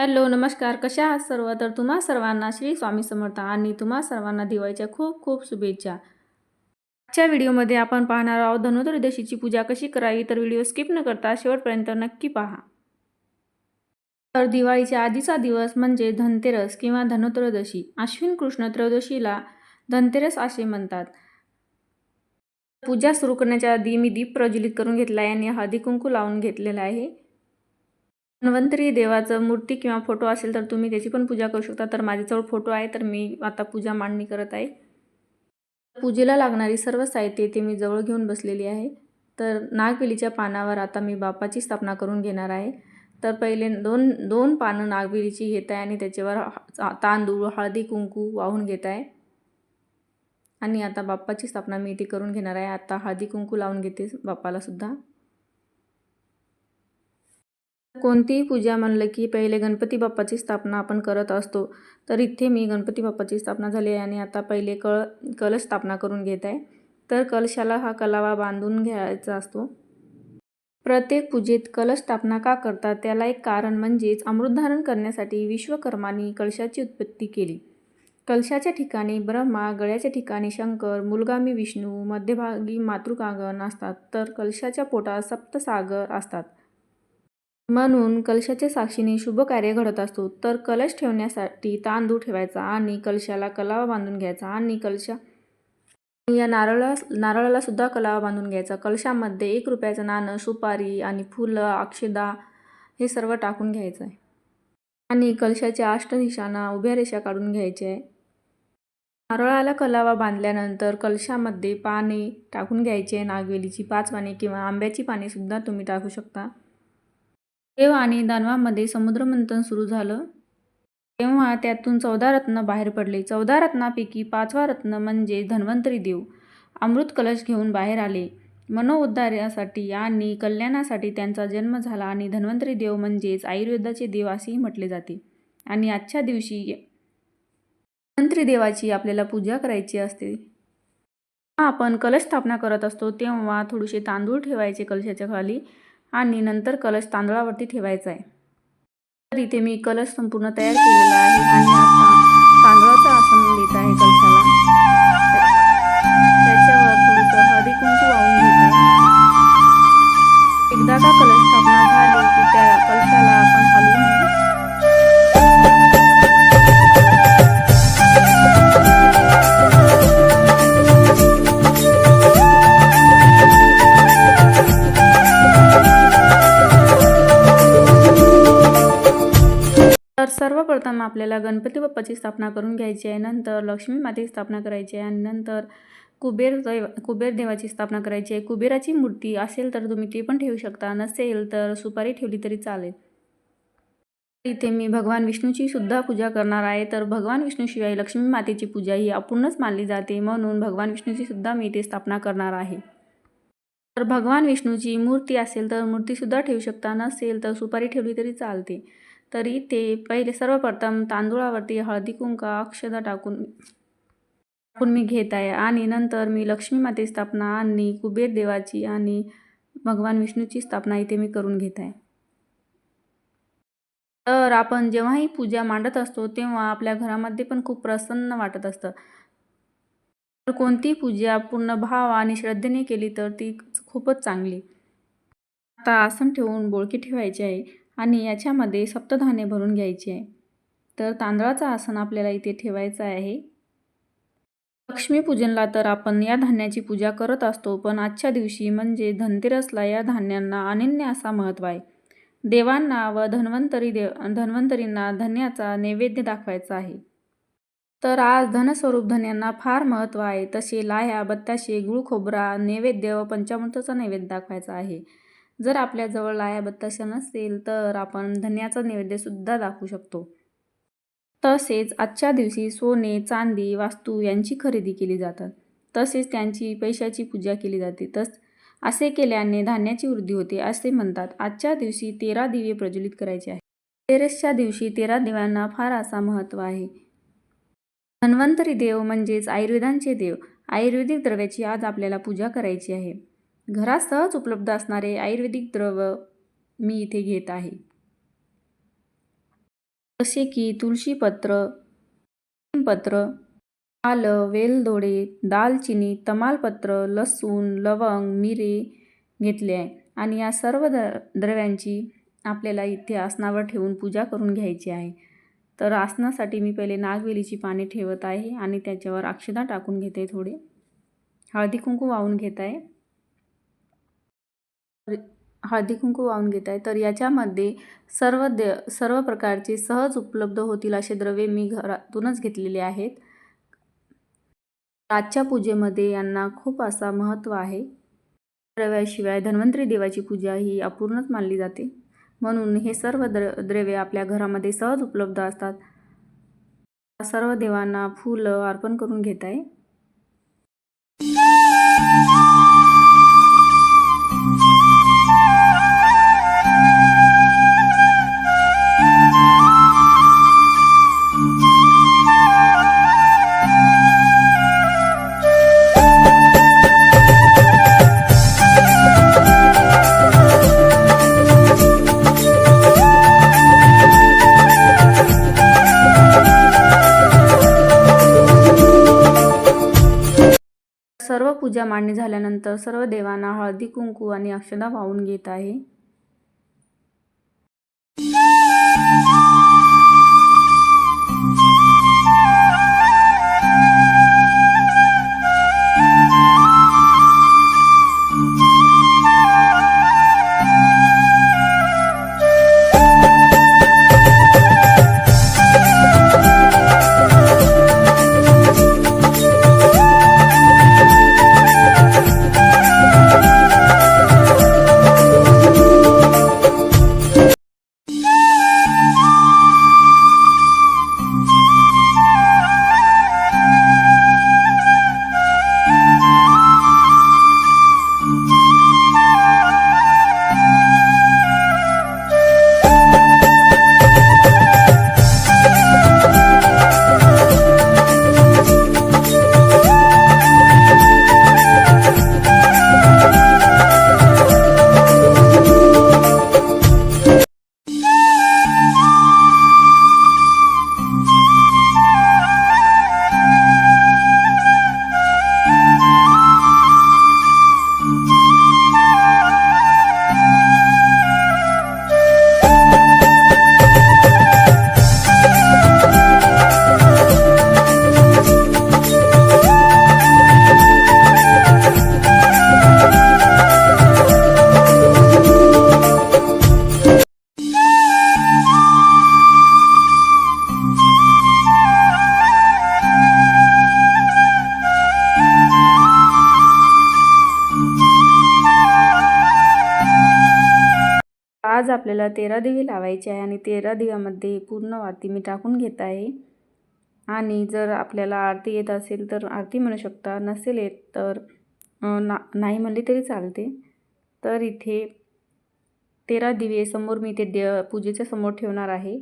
Hello, नमस्कार. कशा आहात सर्व? तर तुम्हा सर्वांना श्री स्वामी समर्थ आणि तुम्हा सर्वांना दिवाळीच्या खूप खूप शुभेच्छा. आजच्या व्हिडिओमध्ये आपण पाहणार आहोत धनत्रयोदशीची पूजा कशी करावी. तर व्हिडिओ स्किप न करता शेवटपर्यंत नक्की पहा. तर दिवाळीच्या आधीचा दिवस म्हणजे धनतेरस किंवा धनत्रयोदशी. अश्विन कृष्ण त्रयोदशीला धनतेरस असे म्हणतात. पूजा सुरू करण्याच्या आधी मी दीप प्रज्वलित करून घेतला आहे आणि हळदी कुंकू लावून घेतलेला आहे. धन्वंतरी देवाचं मूर्ती किंवा फोटो असेल तर तुम्ही त्याची पण पूजा करू शकता. तर माझ्याजवळ फोटो आहे, तर मी आता पूजा मांडणी करत आहे. पूजेला लागणारी सर्व साहित्य ते मी जवळ घेऊन बसलेली आहे. तर नागवेलीच्या पानावर आता मी बाप्पाची स्थापना करून घेणार आहे. तर पहिले दोन पानं नागवेलीची घेत आहे आणि त्याच्यावर तांदूळ, हळदी कुंकू वाहून घेत आहे आणि आता बाप्पाची स्थापना मी इथे करून घेणार आहे. आता हळदी कुंकू लावून घेते बाप्पाला सुद्धा. कोणतीही पूजा म्हणलं की पहिले गणपती बाप्पाची स्थापना आपण करत असतो. तर इथे मी गणपती बाप्पाची स्थापना झाली आहे आणि आता पहिले कलश स्थापना करून घेत आहे. तर कलशाला हा कलावा बांधून घ्यायचा असतो. प्रत्येक पूजेत कलश स्थापना का करतात त्याला एक कारण म्हणजेच अमृतधारण करण्यासाठी विश्वकर्मांनी कलशाची उत्पत्ती केली. कलशाच्या ठिकाणी ब्रह्मा, गळ्याच्या ठिकाणी शंकर, मूलगामी विष्णू, मध्यभागी मातृकागण असतात. तर कलशाच्या पोटात सप्तसागर असतात. म्हणून कलशाच्या साक्षीने शुभ कार्य घडत असतो. तर कलश ठेवण्यासाठी तांदूळ ठेवायचा आणि कलशाला कलावा बांधून घ्यायचा आणि या नारळाला सुद्धा कलावा बांधून घ्यायचा. कलशामध्ये 1 रुपयाचं नाणं, सुपारी आणि फुलं, अक्षदा हे सर्व टाकून घ्यायचं आहे आणि कलशाच्या अष्टदिशांना उभ्या रेषा काढून घ्यायच्या आहे. नारळाला कलावा बांधल्यानंतर कलशामध्ये पाने टाकून घ्यायचे. नागवेलीची 5 पाने किंवा आंब्याची पाने सुद्धा तुम्ही टाकू शकता. देव आणि दानवांमध्ये समुद्रमंथन सुरू झालं. तेव्हा त्यातून 14 रत्न बाहेर पडले. 14 रत्नांपैकी 5वा रत्न म्हणजे धन्वंतरी देव अमृत कलश घेऊन बाहेर आले. मनोउद्धारासाठी आणि कल्याणासाठी त्यांचा जन्म झाला आणि धन्वंतरी देव म्हणजेच आयुर्वेदाचे देव असेही म्हटले जाते. आणि आजच्या दिवशी धन्वंतरी देवाची आपल्याला पूजा करायची असते. आपण कलश स्थापना करत असतो तेव्हा थोडेसे तांदूळ ठेवायचे कलशाच्या खाली आणि नंतर कलश तांदळावरती ठेवायचा आहे. तर इथे मी कलश संपूर्ण तयार केलेला आहे आणि आता तांदळाचं आसन देत आहे कलशाला. त्याच्यावर थोडंसं हळदी कुंकू वाहून घेत आहे. एकदा का कलश स्थापना झाली की त्या कलशाला आपण हलवू नये. तर सर्वप्रथम आपल्याला गणपती बाप्पाची स्थापना करून घ्यायची आहे. नंतर लक्ष्मी मातेची स्थापना करायची आहे आणि नंतर कुबेर देवाची स्थापना करायची आहे. कुबेराची मूर्ती असेल तर तुम्ही ती पण ठेवू शकता, नसेल तर सुपारी ठेवली तरी चालेल. इथे मी भगवान विष्णूची सुद्धा पूजा करणार आहे. तर भगवान विष्णूशिवाय लक्ष्मी मातेची पूजा ही अपूर्णच मानली जाते. म्हणून भगवान विष्णूची सुद्धा मी इथे स्थापना करणार आहे. तर भगवान विष्णूची मूर्ती असेल तर मूर्तीसुद्धा ठेवू शकता, नसेल तर सुपारी ठेवली तरी चालते. तर इथे पहिले सर्वप्रथम तांदूळावरती हळदी कुंकू अक्षदा टाकून मी घेत आहे आणि नंतर मी लक्ष्मी मातेची स्थापना आणि कुबेर देवाची आणि भगवान विष्णूची स्थापना इथे मी करून घेत आहे. तर आपण जेव्हाही पूजा मांडत असतो तेव्हा आपल्या घरामध्ये पण खूप प्रसन्न वाटत असतं. तर कोणती पूजा पूर्ण भाव आणि श्रद्धेने केली तर ती खूपच चांगली. आता आसन ठेवून बोळकी ठेवायची आहे आणि याच्यामध्ये सप्तधान्य भरून घ्यायचे आहे. तर तांदळाचं आसन आपल्याला इथे ठेवायचं आहे. लक्ष्मीपूजनला तर आपण या धान्याची पूजा करत असतो, पण आजच्या दिवशी म्हणजे धनतेरसला या धान्यांना अनन्य असा महत्त्व आहे. देवांना व धन्वंतरींना धान्याचा नैवेद्य दाखवायचा आहे. तर आज धनस्वरूप धान्यांना फार महत्त्व आहे. तसे लाह्या, बत्ताशे, गुळ खोबरा नैवेद्य व पंचामृताचा नैवेद्य दाखवायचा आहे. जर आपल्याजवळ लाह्या बत्ताशा नसेल तर आपण धान्याचा नैवेद्यसुद्धा दाखवू शकतो. तसेच आजच्या दिवशी सोने, चांदी, वास्तू यांची खरेदी केली जातात. तसेच त्यांची पैशाची पूजा केली जाते. असे केल्याने धान्याची वृद्धी होते असे म्हणतात. आजच्या दिवशी 13 दिवे प्रज्वलित करायचे आहे. धनतेरसच्या दिवशी 13 दिव्यांना फार असा महत्त्व आहे. धन्वंतरी देव म्हणजेच आयुर्वेदांचे देव. आयुर्वेदिक द्रव्याची आज आपल्याला पूजा करायची आहे. घरात सहज उपलब्ध असणारे आयुर्वेदिक द्रव्य मी इथे घेत आहे. जसे की तुळशीपत्र, नीमपत्र, आलं, वेलदोडे, दालचिनी, तमालपत्र, लसूण, लवंग, मिरे घेतले आहे आणि या सर्व द्रव्यांची आपल्याला इथे आसनावर ठेवून पूजा करून घ्यायची आहे. तर आसनासाठी मी पहिले नागवेलीची पाने ठेवत आहे आणि त्याच्यावर अक्षता टाकून घेते. थोडे हळदी कुंकू वाहून घेत आहे. तर याच्यामध्ये सर्व प्रकारचे सहज उपलब्ध होतील असे द्रव्ये मी घरातूनच घेतलेले आहेत. आजच्या पूजेमध्ये यांना खूप असा महत्त्व आहे. द्रव्याशिवाय धन्वंतरी देवाची पूजा ही अपूर्णच मानली जाते. म्हणून हे सर्व द्रव्ये आपल्या घरामध्ये सहज उपलब्ध असतात. सर्व देवांना फुलं अर्पण करून घेत आहे. सर्व पूजा मांडणी झाल्यानंतर सर्व देवांना हळदी कुंकू आणि अक्षता वाहून घेत आहे. आज आपल्याला 13 दिवे लावायचे आहे आणि 13 दिव्यामध्ये पूर्ण वाती मी टाकून घेत आहे. आणि जर आपल्याला आरती येत असेल तर आरती म्हणू शकता, नसेल येत तर नाही म्हणले तरी चालते. तर इथे 13 दिवे समोर मी ते पूजेच्या समोर ठेवणार आहे.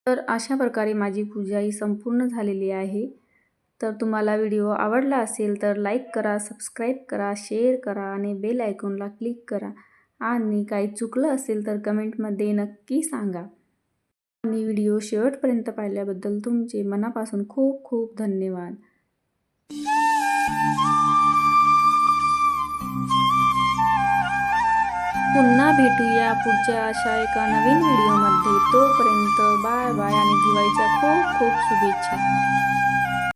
तर अशा प्रकारे माझी पूजा ही संपूर्ण झालेली आहे. तर तुम्हाला व्हिडिओ आवडला असेल तर लाईक करा, सबस्क्राईब करा, शेअर करा आणि बेल आयकॉनला क्लिक करा. आणि काही चुकलं असेल तर कमेंटमध्ये नक्की सांगा. आणि व्हिडिओ शेवटपर्यंत पाहिल्याबद्दल तुमचे मनापासून खूप खूप धन्यवाद. पुन्हा भेटूया पुढच्या अशा एका नवीन व्हिडिओमध्ये. तोपर्यंत बाय बाय आणि दिवाळीच्या खूप खूप शुभेच्छा.